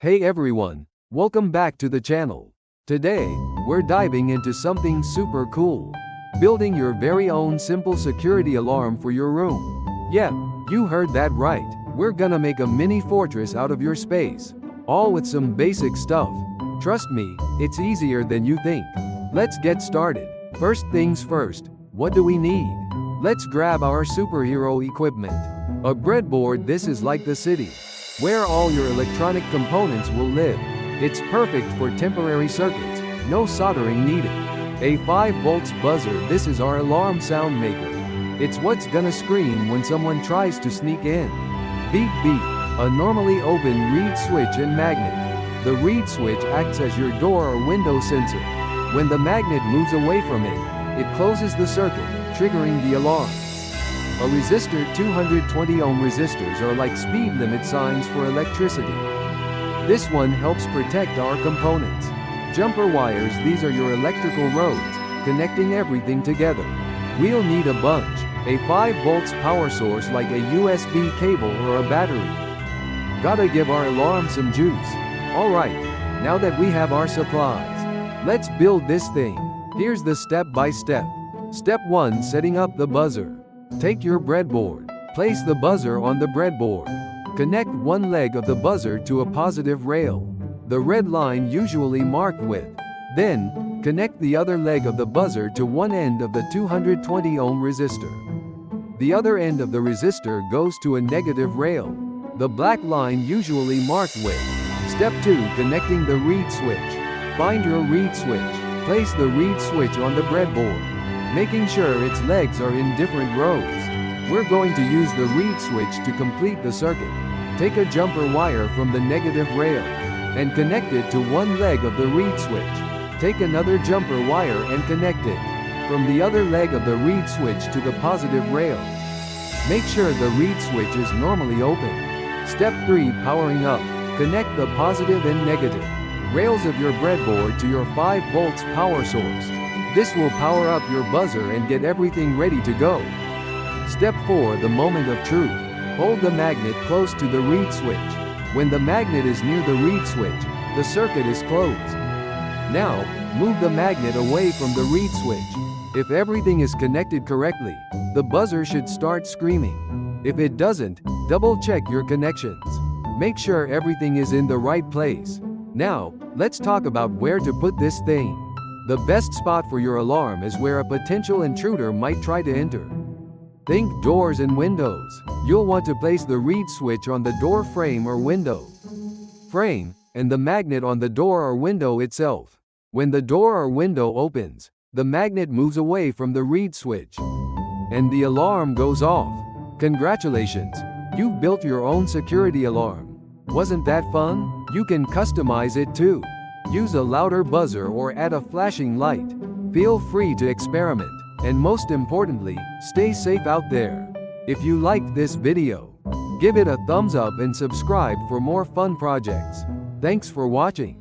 Hey everyone, welcome back to the channel. Today, we're diving into something super cool. Building your very own simple security alarm for your room. Yep, you heard that right. We're gonna make a mini fortress out of your space. All with some basic stuff. Trust me, it's easier than you think. Let's get started. First things first, what do we need? Let's grab our superhero equipment. A breadboard. This is like the city, where all your electronic components will live. It's perfect for temporary circuits, no soldering needed. A 5 volts buzzer. This is our alarm sound maker. It's what's gonna scream when someone tries to sneak in. Beep beep. A normally open reed switch and magnet. The reed switch acts as your door or window sensor. When the magnet moves away from it, it closes the circuit, triggering the alarm. A resistor. 220 ohm resistors are like speed limit signs for electricity. This one helps protect our components. Jumper wires. These are your electrical roads, connecting everything together. We'll need a bunch. A 5 volts power source like a USB cable or a battery. Gotta give our alarm some juice. Alright, now that we have our supplies, let's build this thing. Here's the step-by-step. Step 1. Setting up the buzzer. Take your breadboard. Place the buzzer on the breadboard. Connect one leg of the buzzer to a positive rail, the red line usually marked with. Then, connect the other leg of the buzzer to one end of the 220 ohm resistor. The other end of the resistor goes to a negative rail, the black line usually marked with. Step 2. Connecting the reed switch. Find your reed switch. Place the reed switch on the breadboard, making sure its legs are in different rows. We're going to use the reed switch to complete the circuit. Take a jumper wire from the negative rail and connect it to one leg of the reed switch. Take another jumper wire and connect it from the other leg of the reed switch to the positive rail. Make sure the reed switch is normally open. Step 3. Powering up. Connect the positive and negative rails of your breadboard to your 5 volts power source. This will power up your buzzer and get everything ready to go. Step 4. The moment of truth. Hold the magnet close to the reed switch. When the magnet is near the reed switch, the circuit is closed. Now, move the magnet away from the reed switch. If everything is connected correctly, the buzzer should start screaming. If it doesn't, double check your connections. Make sure everything is in the right place. Now, let's talk about where to put this thing. The best spot for your alarm is where a potential intruder might try to enter. Think doors and windows. You'll want to place the reed switch on the door frame or window frame, and the magnet on the door or window itself. When the door or window opens, the magnet moves away from the reed switch, and the alarm goes off. Congratulations! You've built your own security alarm. Wasn't that fun? You can customize it too. Use a louder buzzer or add a flashing light. Feel free to experiment. And most importantly, stay safe out there. If you liked this video, give it a thumbs up and subscribe for more fun projects. Thanks for watching.